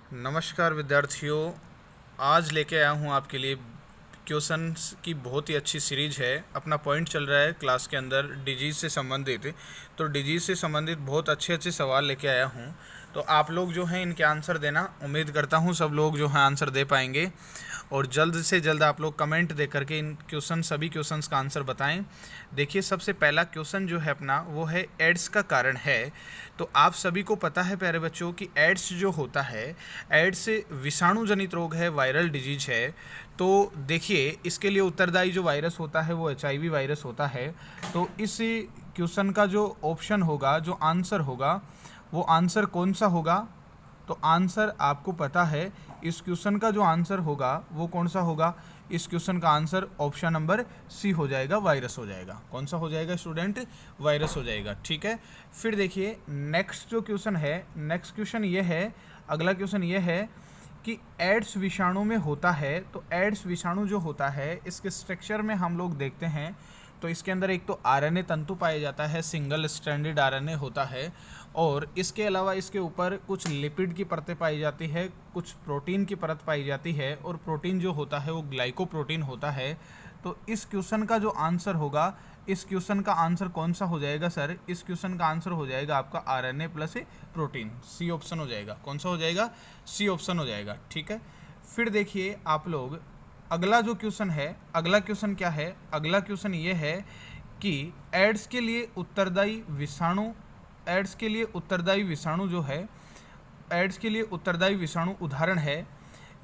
नमस्कार विद्यार्थियों। आज लेके आया हूँ आपके लिए क्वेश्चंस की बहुत ही अच्छी सीरीज है। अपना पॉइंट चल रहा है क्लास के अंदर डिजीज़ से संबंधित, तो डिजीज़ से संबंधित बहुत अच्छे अच्छे सवाल लेके आया हूँ। तो आप लोग जो हैं इनके आंसर देना, उम्मीद करता हूँ सब लोग जो हैं आंसर दे पाएंगे। और जल्द से जल्द आप लोग कमेंट दे करके इन सभी क्वेश्चंस का आंसर बताएं। देखिए, सबसे पहला क्वेश्चन जो है अपना वो है एड्स का कारण है। तो आप सभी को पता है प्यारे बच्चों कि एड्स जो होता है, एड्स विषाणु जनित रोग है, वायरल डिजीज है। तो देखिए, इसके लिए उत्तरदायी जो वायरस होता है वो HIV वायरस होता है। तो इस क्वेश्चन का जो ऑप्शन होगा, जो आंसर होगा, वो आंसर कौन सा होगा? तो आंसर आपको पता है, इस क्वेश्चन का जो आंसर होगा वो कौन सा होगा? इस क्वेश्चन का आंसर ऑप्शन नंबर सी हो जाएगा, वायरस हो जाएगा। कौन सा हो जाएगा स्टूडेंट? वायरस हो जाएगा। ठीक है, फिर देखिए नेक्स्ट जो क्वेश्चन है, नेक्स्ट क्वेश्चन ये है, अगला क्वेश्चन ये है कि एड्स विषाणु में होता है। तो एड्स विषाणु जो होता है, इसके स्ट्रक्चर में हम लोग देखते हैं तो इसके अंदर एक तो आरएनए तंतु पाया जाता है, सिंगल स्ट्रैंडेड आरएनए होता है। और इसके अलावा इसके ऊपर कुछ लिपिड की परतें पाई जाती है, कुछ प्रोटीन की परत पाई जाती है, और प्रोटीन जो होता है वो ग्लाइकोप्रोटीन होता है। तो इस क्वेश्चन का जो आंसर होगा, इस क्वेश्चन का आंसर कौन सा हो जाएगा सर? इस क्वेश्चन का आंसर हो जाएगा आपका RNA plus protein, C option हो जाएगा। कौन सा हो जाएगा? सी ऑप्शन हो जाएगा। ठीक है, फिर देखिए आप लोग, अगला जो क्वेश्चन है, अगला क्वेश्चन क्या है? अगला क्वेश्चन ये है कि एड्स के लिए उत्तरदायी विषाणु, एड्स के लिए उत्तरदायी विषाणु जो है, एड्स के लिए उत्तरदायी विषाणु उदाहरण है।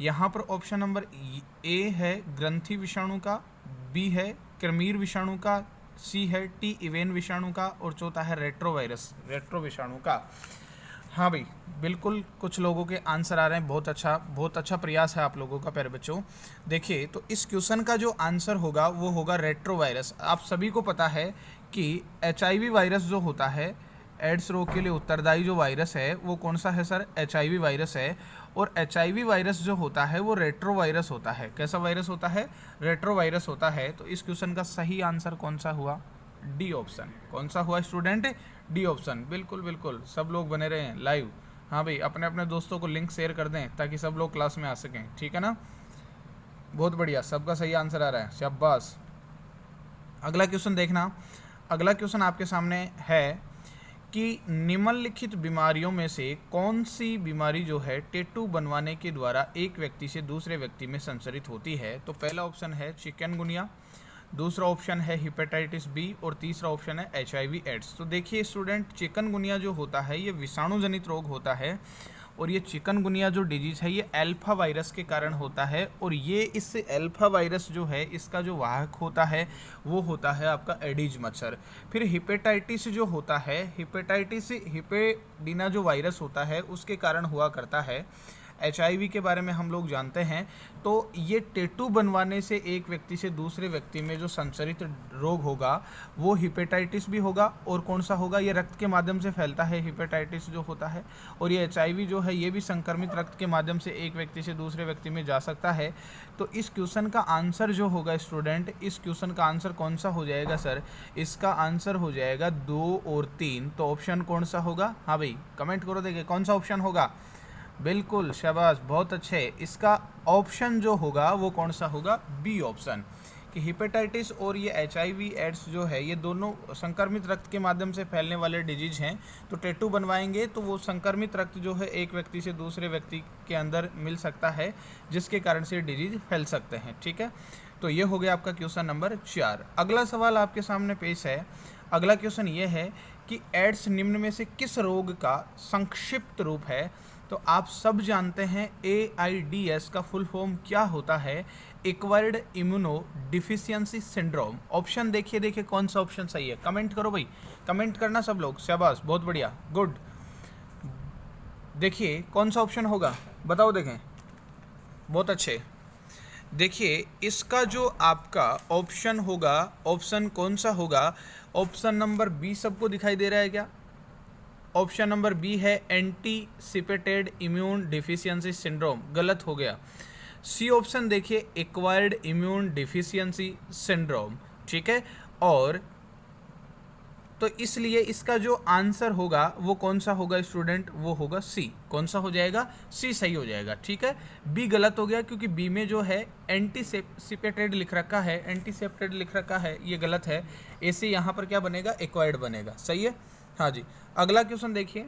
यहाँ पर ऑप्शन नंबर ए है ग्रंथि विषाणु का, बी है क्रमीर विषाणु का, सी है टी इवेन विषाणु का, और चौथा है रेट्रोवायरस, रेट्रो विषाणु का। हाँ भाई, बिल्कुल कुछ लोगों के आंसर आ रहे हैं। बहुत अच्छा प्रयास है आप लोगों का प्यारे बच्चों। देखिए, तो इस क्वेश्चन का जो आंसर होगा वो होगा रेट्रोवायरस। आप सभी को पता है कि HIV वायरस जो होता है, एड्स रोग के लिए उत्तरदायी जो वायरस है वो कौन सा है सर? HIV वायरस है। और HIV वायरस जो होता है वो रेट्रोवायरस होता है। कैसा वायरस होता है? रेट्रोवायरस होता है। तो इस क्वेश्चन का सही आंसर कौन सा हुआ? D option. कौन सा हुआ स्टूडेंट? D option. बिल्कुल बिल्कुल, सब लोग बने रहे हैं लाइव। हाँ भाई, अपने अपने दोस्तों को लिंक शेयर कर दें ताकि सब लोग क्लास में आ सकें। ठीक है ना? बहुत बढ़िया, सबका सही आंसर आ रहा है, शाबाश। अगला क्वेश्चन देखना, अगला क्वेश्चन आपके सामने है कि निम्नलिखित बीमारियों में से कौन सी बीमारी जो है टेटू बनवाने के द्वारा एक व्यक्ति से दूसरे व्यक्ति में संचरित होती है? तो पहला ऑप्शन है चिकनगुनिया, दूसरा ऑप्शन है हेपेटाइटिस बी, और तीसरा ऑप्शन है HIV एड्स। तो देखिए स्टूडेंट, चिकनगुनिया जो होता है ये विषाणु जनित रोग होता है, और ये चिकनगुनिया जो डिजीज है ये अल्फा वायरस के कारण होता है। और ये इस अल्फा वायरस जो है, इसका जो वाहक होता है वो होता है आपका एडीज मच्छर। फिर हेपेटाइटिस जो होता है, हेपेटाइटिस हिपेडीना जो वायरस होता है उसके कारण हुआ करता है। HIV के बारे में हम लोग जानते हैं। तो ये टेटू बनवाने से एक व्यक्ति से दूसरे व्यक्ति में जो संचरित रोग होगा वो हेपेटाइटिस भी होगा, और कौन सा होगा? ये रक्त के माध्यम से फैलता है, हेपेटाइटिस जो होता है। और ये HIV जो है ये भी संक्रमित रक्त के माध्यम से एक व्यक्ति से दूसरे व्यक्ति में जा सकता है। तो इस क्वेश्चन का आंसर जो होगा स्टूडेंट, इस क्वेश्चन का आंसर कौन सा हो जाएगा सर? इसका आंसर हो जाएगा 2 और 3। तो ऑप्शन कौन सा होगा? हाँ भाई, कमेंट करो, देखिए कौन सा ऑप्शन होगा। बिल्कुल, शाबाश, बहुत अच्छे। इसका ऑप्शन जो होगा वो कौन सा होगा? बी ऑप्शन, कि हेपेटाइटिस और ये HIV एड्स जो है ये दोनों संक्रमित रक्त के माध्यम से फैलने वाले डिजीज हैं। तो टैटू बनवाएंगे तो वो संक्रमित रक्त जो है एक व्यक्ति से दूसरे व्यक्ति के अंदर मिल सकता है, जिसके कारण से डिजीज फैल सकते हैं। ठीक है, तो ये हो गया आपका क्वेश्चन नंबर 4। अगला सवाल आपके सामने पेश है। अगला क्वेश्चन ये है कि एड्स निम्न में से किस रोग का संक्षिप्त रूप है? तो आप सब जानते हैं AIDS का फुल फॉर्म क्या होता है? Acquired immuno deficiency syndrome. Option देखिए कौन सा ऑप्शन सही है। कमेंट करो भाई, कमेंट करना सब लोग, शाबाश, बहुत बढ़िया, गुड। देखिए कौन सा ऑप्शन होगा, बताओ, देखें, बहुत अच्छे। देखिए इसका जो आपका ऑप्शन होगा, ऑप्शन कौन सा होगा? ऑप्शन नंबर बी सबको दिखाई दे रहा है क्या? ऑप्शन नंबर बी है एंटीसिपेटेड इम्यून डिफिशियंसी सिंड्रोम, गलत हो गया। सी ऑप्शन देखिए एक्वायर्ड इम्यून डिफिशियंसी सिंड्रोम। ठीक है, और तो इसलिए इसका जो आंसर होगा वो कौन सा होगा स्टूडेंट, वो होगा सी। कौन सा हो जाएगा, सी सही हो जाएगा, ठीक है। बी गलत हो गया क्योंकि बी में जो है एंटीसिपेटेड लिख रखा है, एंटीसेप्टेड लिख रखा है, ये गलत है। ए से यहाँ पर क्या बनेगा, एक्वायर्ड बनेगा, सही है। हाँ जी, अगला क्वेश्चन देखिए।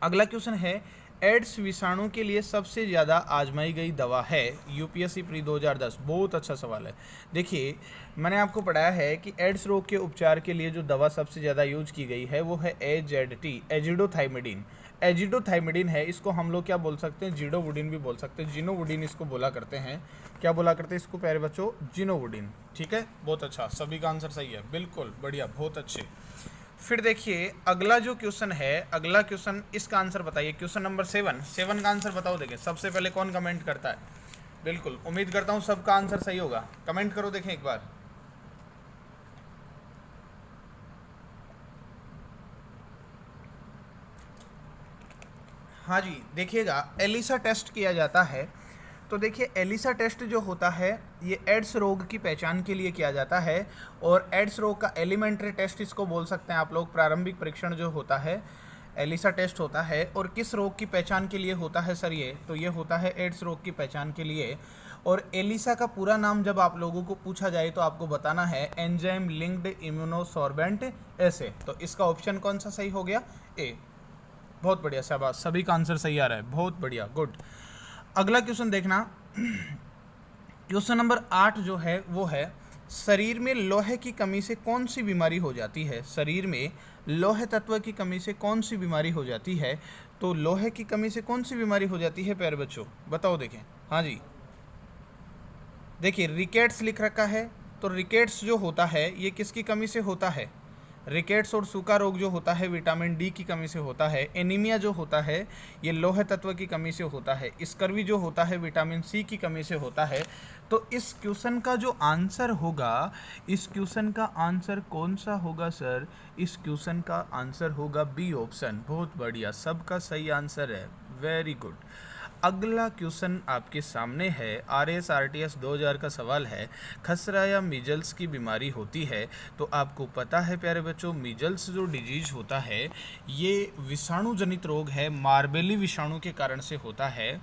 अगला क्वेश्चन है एड्स विषाणु के लिए सबसे ज़्यादा आजमाई गई दवा है, यूपीएससी प्री 2010। बहुत अच्छा सवाल है। देखिए मैंने आपको पढ़ाया है कि एड्स रोग के उपचार के लिए जो दवा सबसे ज़्यादा यूज की गई है वो है एजेडटी, एजिडोथाइमिडीन। एजिडोथाइमिडीन है, इसको हम लोग क्या बोल सकते हैं, जीडोवुडिन भी बोल सकते हैं, जिनोवुडिन इसको बोला करते हैं। क्या बोला करते हैं इसको प्यारे बच्चों, जिनोवुडिन, ठीक है। बहुत अच्छा, सभी का आंसर सही है, बिल्कुल बढ़िया, बहुत अच्छे। फिर देखिए अगला जो क्वेश्चन है, अगला क्वेश्चन, इसका आंसर बताइए। क्वेश्चन नंबर 7 का आंसर बताओ। देखिए सबसे पहले कौन कमेंट करता है, बिल्कुल उम्मीद करता हूँ सबका आंसर सही होगा। कमेंट करो, देखें एक बार। हाँ जी, देखिएगा एलिसा टेस्ट किया जाता है। तो देखिए एलिसा टेस्ट जो होता है ये एड्स रोग की पहचान के लिए किया जाता है, और एड्स रोग का एलिमेंट्री टेस्ट इसको बोल सकते हैं आप लोग। प्रारंभिक परीक्षण जो होता है एलिसा टेस्ट होता है। और किस रोग की पहचान के लिए होता है सर ये, तो ये होता है एड्स रोग की पहचान के लिए। और एलिसा का पूरा नाम जब आप लोगों को पूछा जाए तो आपको बताना है एंजाइम लिंक्ड इम्यूनोसॉर्बेंट एसे। तो इसका ऑप्शन कौन सा सही हो गया, ए। बहुत बढ़िया, शाबाश, सभी का आंसर सही आ रहा है, बहुत बढ़िया, गुड। अगला क्वेश्चन देखना। क्वेश्चन नंबर 8 जो है वो है शरीर में लोहे की कमी से कौन सी बीमारी हो जाती है। शरीर में लोहे तत्व की कमी से कौन सी बीमारी हो जाती है। तो लोहे की कमी से कौन सी बीमारी हो जाती है प्यारे बच्चों, बताओ। देखें, हाँ जी, देखिए रिकेट्स लिख रखा है। तो रिकेट्स जो होता है ये किसकी कमी से होता है, रिकेट्स और सूखा रोग जो होता है विटामिन डी की कमी से होता है। एनीमिया जो होता है ये लोहे तत्व की कमी से होता है। स्कर्वी जो होता है विटामिन सी की कमी से होता है। तो इस क्वेश्चन का जो आंसर होगा, इस क्वेश्चन का आंसर कौन सा होगा सर, इस क्वेश्चन का आंसर होगा बी ऑप्शन। बहुत बढ़िया, सबका सही आंसर है, वेरी गुड। अगला क्वेश्चन आपके सामने है, RSRTS 2000 का सवाल है, खसरा या मीजल्स की बीमारी होती है। तो आपको पता है प्यारे बच्चों, मीजल्स जो डिजीज होता है ये विषाणु जनित रोग है, मार्बेली विषाणु के कारण से होता है।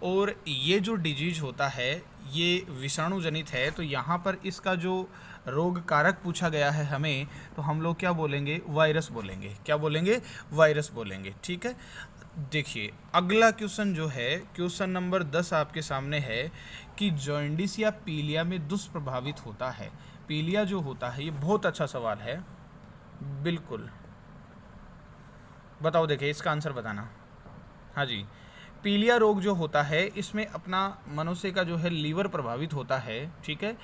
और ये जो डिजीज होता है ये विषाणु जनित है। तो यहाँ पर इसका जो रोग कारक पूछा गया है हमें, तो हम लोग क्या बोलेंगे, वायरस बोलेंगे। क्या बोलेंगे, वायरस बोलेंगे, ठीक है। देखिए अगला क्वेश्चन जो है, क्वेश्चन नंबर 10 आपके सामने है कि जॉन्डिस या पीलिया में दुष्प्रभावित होता है। पीलिया जो होता है, ये बहुत अच्छा सवाल है, बिल्कुल बताओ। देखिए इसका आंसर बताना। हाँ जी, पीलिया रोग जो होता है इसमें अपना मनुष्य का जो है लीवर प्रभावित होता है, ठीक है।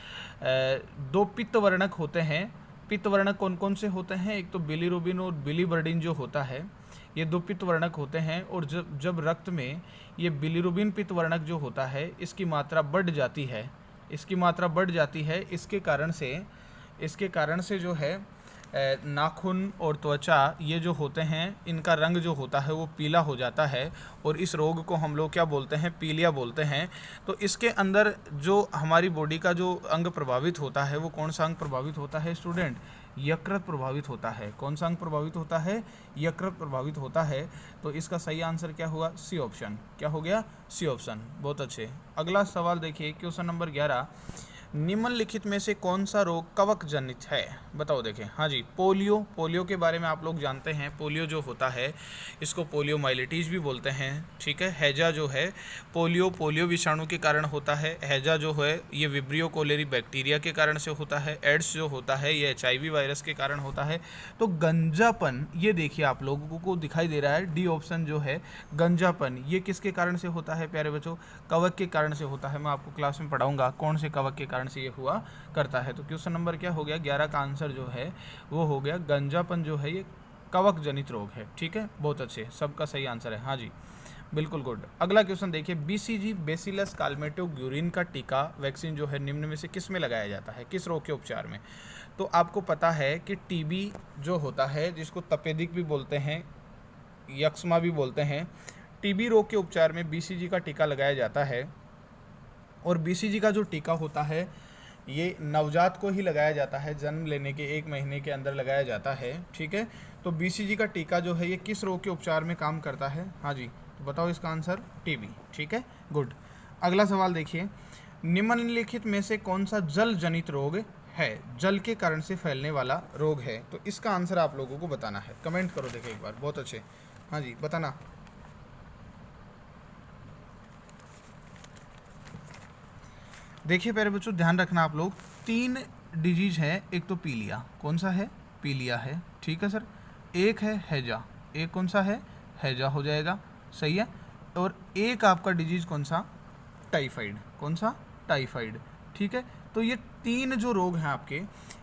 दो पित्तवर्णक होते हैं। पित्तवर्णक कौन कौन से होते हैं, एक तो बिलीरुबिन और बिलीवर्डिन जो होता है, ये दो पित्तवर्णक होते हैं। और जब रक्त में ये बिलीरुबिन पित्तवर्णक जो होता है इसकी मात्रा बढ़ जाती है, इसकी मात्रा बढ़ जाती है, इसके कारण से जो है नाखून और त्वचा ये जो होते हैं इनका रंग जो होता है वो पीला हो जाता है। और इस रोग को हम लोग क्या बोलते हैं, पीलिया बोलते हैं। तो इसके अंदर जो हमारी बॉडी का जो अंग प्रभावित होता है वो कौन सा अंग प्रभावित होता है स्टूडेंट, यकृत प्रभावित होता है। कौन सा अंग प्रभावित होता है, यकृत प्रभावित होता है। तो इसका सही आंसर क्या हुआ, सी ऑप्शन। क्या हो गया, सी ऑप्शन, बहुत अच्छे। अगला सवाल देखिए, क्वेश्चन नंबर 11, निम्नलिखित में से कौन सा रोग कवक जनित है, बताओ। देखें, हाँ जी, पोलियो। पोलियो के बारे में आप लोग जानते हैं, पोलियो जो होता है इसको पोलियोमाइलिटीज भी बोलते हैं, ठीक है। हैजा जो है पोलियो विषाणु के कारण होता है। हैजा जो है ये विब्रियो कोलेरी बैक्टीरिया के कारण से होता है। एड्स जो होता है ये HIV वायरस के कारण होता है। तो गंजापन, ये देखिए आप लोगों को दिखाई दे रहा है, डी ऑप्शन जो है गंजापन, ये किसके कारण से होता है प्यारे बच्चों, कवक के कारण से होता है। मैं आपको क्लास में पढ़ाऊंगा कौन से कवक के कारण से ये हुआ करता है। तो क्वेश्चन नंबर क्या हो गया, 11 का आंसर जो है वो हो गया गंजापन जो है ये कवक जनित रोग है, ठीक है। बहुत अच्छे, सबका सही आंसर है, हाँ जी, बिल्कुल गुड। अगला क्वेश्चन देखिए, BCG बेसिलस काल्मेटोग्यूरिन का टीका वैक्सीन जो है निम्न में से किस में लगाया जाता है, किस रोग के उपचार में। तो आपको पता है कि TB जो होता है जिसको तपेदिक भी बोलते हैं, यक्ष्मा भी बोलते हैं, TB रोग के उपचार में BCG का टीका लगाया जाता है। और BCG का जो टीका होता है ये नवजात को ही लगाया जाता है, जन्म लेने के 1 महीने के अंदर लगाया जाता है, ठीक है। तो BCG का टीका जो है ये किस रोग के उपचार में काम करता है? हाँ जी, तो बताओ इसका आंसर TB, ठीक है, गुड। अगला सवाल देखिए, निम्नलिखित में से कौन सा जल जनित रोग है, जल के कारण से फैलने वाला रोग है? तो इसका आंसर आप लोगों को बताना है, कमेंट करो देखिए एक बार, बहुत अच्छे, हाँ जी बताना। देखिए प्यारे बच्चों, ध्यान रखना आप लोग, 3 डिजीज है, एक तो पीलिया, कौन सा है? पीलिया है, ठीक है सर। एक है हैजा, एक कौन सा है? हैजा हो जाएगा, सही है। और एक आपका डिजीज कौन सा? टाइफाइड, कौन सा? टाइफाइड, ठीक है। तो ये 3 जो रोग हैं आपके,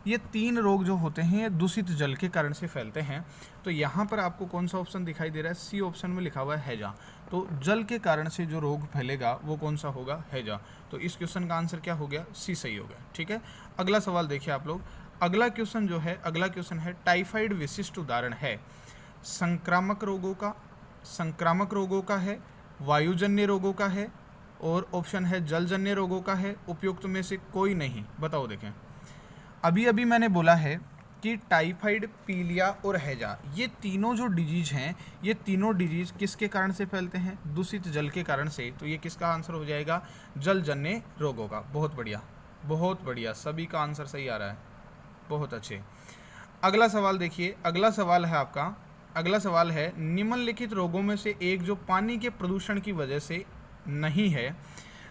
ये 3 रोग जो होते हैं ये दूषित जल के कारण से फैलते हैं। तो यहाँ पर आपको कौन सा ऑप्शन दिखाई दे रहा है? सी ऑप्शन में लिखा हुआ है हैजा। तो जल के कारण से जो रोग फैलेगा वो कौन सा होगा? हैजा। तो इस क्वेश्चन का आंसर क्या हो गया? सी सही हो गया, ठीक है। अगला सवाल देखिए आप लोग, अगला क्वेश्चन जो है, अगला क्वेश्चन है टाइफाइड विशिष्ट उदाहरण है संक्रामक रोगों का है, वायुजन्य रोगों का है, और ऑप्शन है जलजन्य रोगों का है, उपयुक्त में से कोई नहीं। बताओ देखें, अभी अभी मैंने बोला है कि टाइफाइड, पीलिया और हैजा, ये तीनों जो डिजीज हैं, ये तीनों डिजीज किसके कारण से फैलते हैं? दूषित जल के कारण से। तो ये किसका आंसर हो जाएगा? जलजन्य रोगों का। बहुत बढ़िया, बहुत बढ़िया, सभी का आंसर सही आ रहा है, बहुत अच्छे। अगला सवाल देखिए, अगला सवाल है आपका, अगला सवाल है निम्नलिखित रोगों में से एक जो पानी के प्रदूषण की वजह से नहीं है।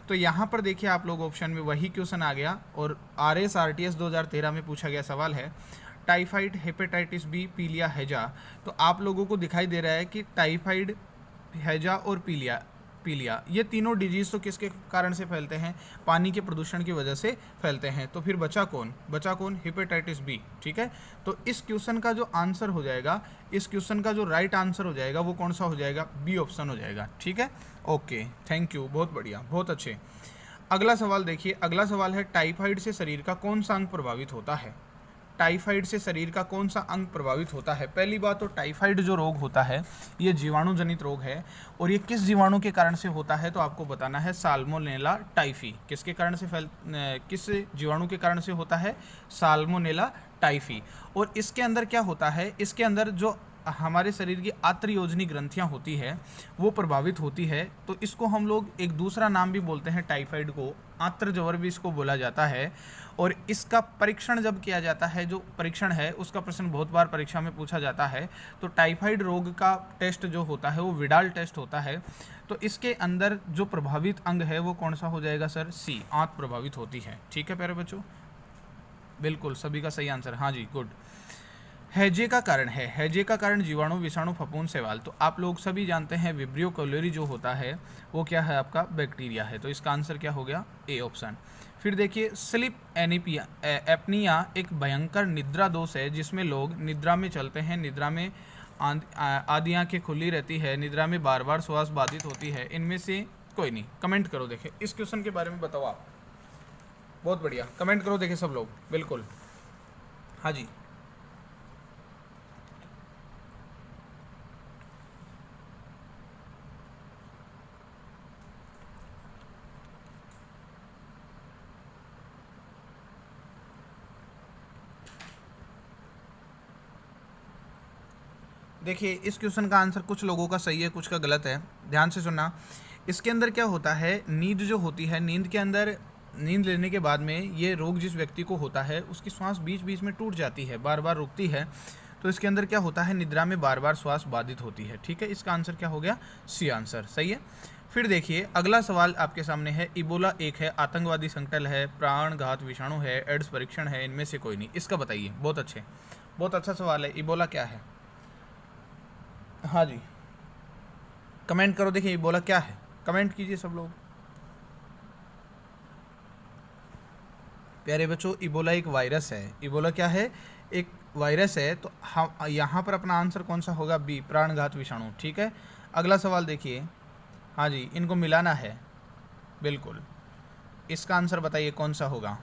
तो यहाँ पर देखिए आप लोग, ऑप्शन में वही क्वेश्चन आ गया, और RSRTS 2013 में पूछा गया सवाल है टाइफाइड, हेपेटाइटिस बी, पीलिया, हैजा। तो आप लोगों को दिखाई दे रहा है कि टाइफाइड, हैजा और पीलिया, ये तीनों डिजीज तो किसके कारण से फैलते हैं? पानी के प्रदूषण की वजह से फैलते हैं। तो फिर बचा कौन? हेपेटाइटिस बी, ठीक है। तो इस क्वेश्चन का जो आंसर हो जाएगा, इस क्वेश्चन का जो राइट आंसर हो जाएगा वो कौन सा हो जाएगा? बी ऑप्शन हो जाएगा, ठीक है। ओके, थैंक यू, बहुत बढ़िया, बहुत अच्छे। अगला सवाल देखिए, अगला सवाल है टाइफाइड से शरीर का कौन सा अंग प्रभावित होता है? टाइफाइड से शरीर का कौन सा अंग प्रभावित होता है? पहली बात तो टाइफाइड जो रोग होता है ये जीवाणु जनित रोग है, और ये किस जीवाणु के कारण से होता है? तो आपको बताना है साल्मोनेला टाइफी। किसके कारण से किस जीवाणु के कारण से होता है? Salmonella typhi. और इसके अंदर क्या होता है? इसके अंदर जो हमारे शरीर की आत्रयोजनी ग्रंथियां होती है वो प्रभावित होती है। तो इसको हम लोग एक दूसरा नाम भी बोलते हैं टाइफाइड को, आत्रज्वर भी इसको बोला जाता है। और इसका परीक्षण जब किया जाता है, जो परीक्षण है उसका प्रश्न बहुत बार परीक्षा में पूछा जाता है। तो टाइफाइड रोग का टेस्ट जो होता है वो विडाल टेस्ट होता है। तो इसके अंदर जो प्रभावित अंग है वो कौन सा हो जाएगा सर? सी, आंत प्रभावित होती है, ठीक है प्यारे बच्चों, बिल्कुल सभी का सही आंसर, हाँ जी, गुड। हैजे का कारण है, हैजे का कारण जीवाणु, विषाणु, फफूंद, शैवाल। तो आप लोग सभी जानते हैं विब्रियो कैलोरी जो होता है वो क्या है? आपका बैक्टीरिया है। तो इसका आंसर क्या हो गया? A option. फिर देखिए, स्लीप एपनिया एक भयंकर निद्रा दोष है जिसमें लोग निद्रा में चलते हैं, निद्रा में आधी आंखें खुली रहती है, निद्रा में बार बार श्वास बाधित होती है, इनमें से कोई नहीं। कमेंट करो, देखें इस क्वेश्चन के बारे में बताओ आप, बहुत बढ़िया, कमेंट करो देखें सब लोग, बिल्कुल, हाँ जी। देखिए इस क्वेश्चन का आंसर कुछ लोगों का सही है, कुछ का गलत है, ध्यान से सुनना। इसके अंदर क्या होता है, नींद जो होती है, नींद के अंदर, नींद लेने के बाद में ये रोग जिस व्यक्ति को होता है उसकी श्वास बीच बीच में टूट जाती है, बार बार रुकती है। तो इसके अंदर क्या होता है, निद्रा में बार बार श्वास बाधित होती है, ठीक है। इसका आंसर क्या हो गया? सी आंसर, सही है। फिर देखिए अगला सवाल आपके सामने है, इबोला एक है, आतंकवादी संकट है, प्राणघात विषाणु है, एड्स परीक्षण है, इनमें से कोई नहीं। इसका बताइए, बहुत अच्छे, बहुत अच्छा सवाल है। इबोला क्या है? हाँ जी, कमेंट करो, देखिए इबोला क्या है, कमेंट कीजिए सब लोग। प्यारे बच्चों, इबोला एक वायरस है। इबोला क्या है? एक वायरस है। तो हम यहाँ पर अपना आंसर कौन सा होगा? बी, प्राणघात विषाणु, ठीक है। अगला सवाल देखिए, हाँ जी, इनको मिलाना है, बिल्कुल। इसका आंसर बताइए कौन सा होगा?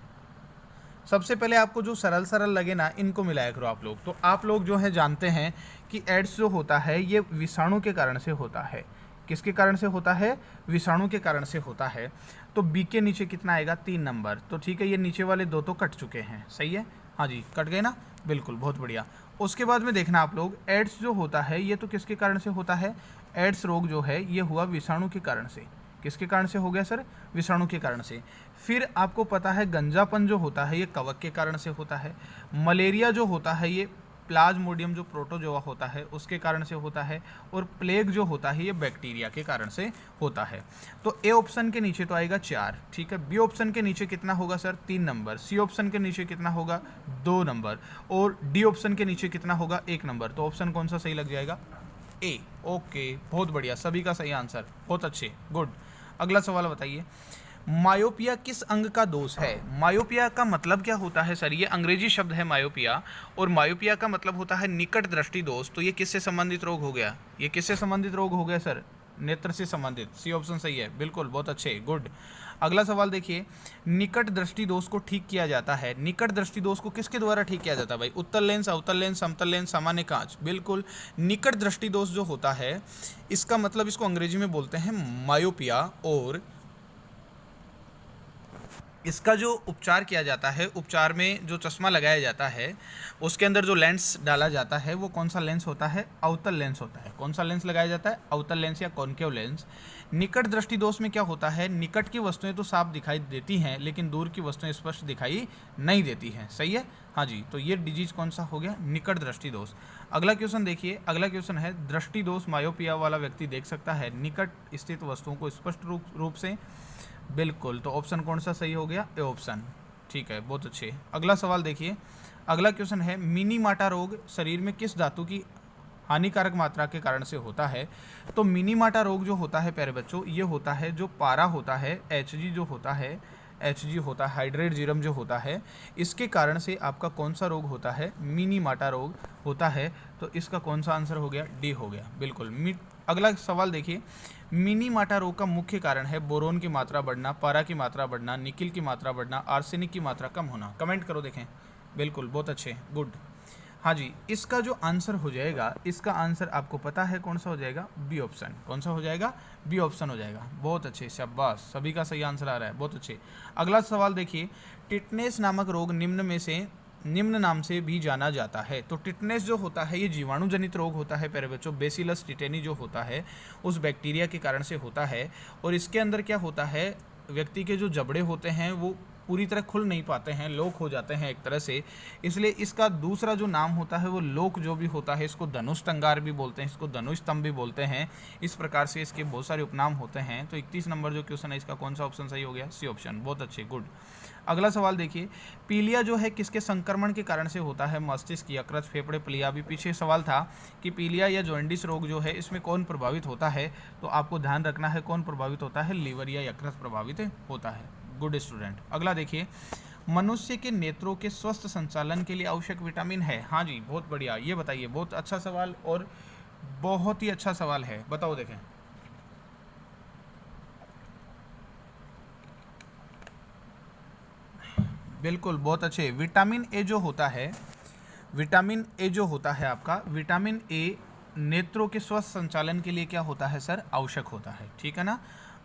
सबसे पहले आपको जो सरल सरल लगे ना, इनको मिलाया करो आप लोग। तो आप लोग जो है जानते हैं कि एड्स जो होता है ये विषाणु के कारण से होता है। किसके कारण से होता है? विषाणु के कारण से होता है। तो बी के नीचे कितना आएगा? 3 नंबर। तो ठीक है, ये नीचे वाले 2 तो कट चुके हैं, सही है, हाँ जी, कट गए ना, बिल्कुल, बहुत बढ़िया। उसके बाद में देखना आप लोग, एड्स जो होता है ये तो किसके कारण से होता है? एड्स रोग जो है ये हुआ विषाणु के कारण से। किसके कारण से हो गया सर? विषाणु के कारण से। फिर आपको पता है गंजापन जो होता है ये कवक के कारण से होता है। मलेरिया जो होता है ये प्लाज्मोडियम जो प्रोटोजोआ होता है उसके कारण से होता है। और प्लेग जो होता है ये बैक्टीरिया के कारण से होता है। तो ए ऑप्शन के नीचे तो आएगा 4, ठीक है। बी ऑप्शन के नीचे कितना होगा सर? 3 नंबर। सी ऑप्शन के नीचे कितना होगा? 2 नंबर। और डी ऑप्शन के नीचे कितना होगा? 1 नंबर। तो ऑप्शन कौन सा सही लग जाएगा? ए। ओके, बहुत बढ़िया, सभी का सही आंसर, बहुत अच्छे, गुड। अगला सवाल बताइए, मायोपिया किस अंग का दोष है? मायोपिया का मतलब क्या होता है सर? ये अंग्रेजी शब्द है मायोपिया, और मायोपिया का मतलब होता है निकट दृष्टि दोष। तो ये किससे संबंधित रोग हो गया? ये किससे संबंधित रोग हो गया सर? नेत्र से संबंधित। सी ऑप्शन सही है, बिल्कुल, बहुत अच्छे, गुड। अगला सवाल देखिए, निकट दृष्टि दोष को ठीक किया जाता है। निकट दृष्टि दोष को किसके द्वारा ठीक किया जाता है भाई? उत्तल लेंस, अवतल लेंस, समतल लेंस, सामान्य कांच, बिल्कुल। निकट दृष्टि दोष जो होता है इसका मतलब, इसको अंग्रेजी में बोलते हैं मायोपिया, और इसका जो उपचार किया जाता है, उपचार में जो चश्मा लगाया जाता है उसके अंदर जो लेंस डाला जाता है वो कौन सा लेंस होता है? अवतल लेंस होता है। कौन सा लेंस लगाया जाता है? अवतल लेंस या कॉनकेव लेंस। निकट दृष्टि दोष में क्या होता है? निकट की वस्तुएं तो साफ दिखाई देती हैं लेकिन दूर की वस्तुएं स्पष्ट दिखाई नहीं देती हैं, सही है, हाँ जी। तो ये डिजीज कौन सा हो गया? निकट दृष्टि दोष। अगला क्वेश्चन देखिए, अगला क्वेश्चन है, दृष्टि दोष मायोपिया वाला व्यक्ति देख सकता है निकट स्थित वस्तुओं को स्पष्ट रूप से, बिल्कुल। तो ऑप्शन कौन सा सही हो गया? ए ऑप्शन, ठीक है, बहुत अच्छे। अगला सवाल देखिए, अगला क्वेश्चन है, मिनीमाटा रोग शरीर में किस धातु की हानिकारक मात्रा के कारण से होता है? तो मिनीमाटा रोग जो होता है प्यारे बच्चों, ये होता है जो पारा होता है, Hg जो होता है, Hg होता है, हाइड्रेट जीरम जो होता है, इसके कारण से आपका कौन सा रोग होता है? मिनीमाटा रोग होता है। तो इसका कौन सा आंसर हो गया? डी हो गया, बिल्कुल। अगला सवाल देखिए, मिनीमाटा रोग का मुख्य कारण है बोरोन की मात्रा बढ़ना, पारा की मात्रा बढ़ना, निकिल की मात्रा बढ़ना, आर्सेनिक की मात्रा कम होना। कमेंट करो देखें, बिल्कुल, बहुत अच्छे, गुड। हाँ जी, इसका जो आंसर हो जाएगा, इसका आंसर आपको पता है कौन सा हो जाएगा? B option. कौन सा हो जाएगा? बी ऑप्शन हो जाएगा, बहुत अच्छे, शाबाश, सभी का सही आंसर आ रहा है, बहुत अच्छे। अगला सवाल देखिए, टिटनेस नामक रोग निम्न नाम से भी जाना जाता है। तो टिटनेस जो होता है ये जीवाणु जनित रोग होता है प्यारे बच्चों। बेसिलस टिटेनी जो होता है उस बैक्टीरिया के कारण से होता है, और इसके अंदर क्या होता है, व्यक्ति के जो जबड़े होते हैं वो पूरी तरह खुल नहीं पाते हैं, लोक हो जाते हैं एक तरह से। इसलिए इसका दूसरा जो नाम होता है वो लोक जो भी होता है, इसको धनुष टंगार भी बोलते हैं, इसको धनुष स्तंभ भी बोलते हैं। इस प्रकार से इसके बहुत सारे उपनाम होते हैं। तो 31 नंबर जो क्वेश्चन है इसका कौन सा ऑप्शन सही हो गया? सी ऑप्शन, बहुत अच्छे, गुड। अगला सवाल देखिए, पीलिया जो है किसके संक्रमण के कारण से होता है? मस्तिष्क, यकृत, फेफड़े, पलिया। अभी पीछे सवाल था कि पीलिया या जॉन्डिस रोग जो है इसमें कौन प्रभावित होता है? तो आपको ध्यान रखना है कौन प्रभावित होता है? लीवर या यकृत प्रभावित होता है, गुड स्टूडेंट। अगला देखिए, मनुष्य के नेत्रों के स्वस्थ संचालन के लिए आवश्यक विटामिन है? हाँ जी, बहुत बढ़िया, ये बताइए, बहुत अच्छा सवाल और बहुत ही अच्छा सवाल है, बताओ देखें। बिल्कुल, बहुत अच्छे। विटामिन ए जो होता है, विटामिन ए जो होता है आपका, विटामिन ए नेत्रों के स्वस्थ संचालन के लिए क्या होता है सर? आवश्यक होता है, ठीक है ना।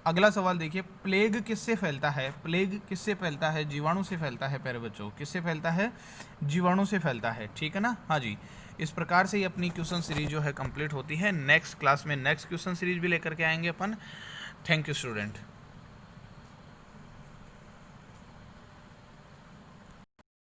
अगला सवाल देखिए, प्लेग किससे फैलता है? प्लेग किससे फैलता है? जीवाणु से फैलता है प्यारे बच्चों। किससे फैलता है? जीवाणु से फैलता है, ठीक है ना, हाँ जी। इस प्रकार से ही अपनी क्वेश्चन सीरीज जो है कंप्लीट होती है। नेक्स्ट क्लास में नेक्स्ट क्वेश्चन सीरीज भी लेकर के आएंगे अपन। Thank you student.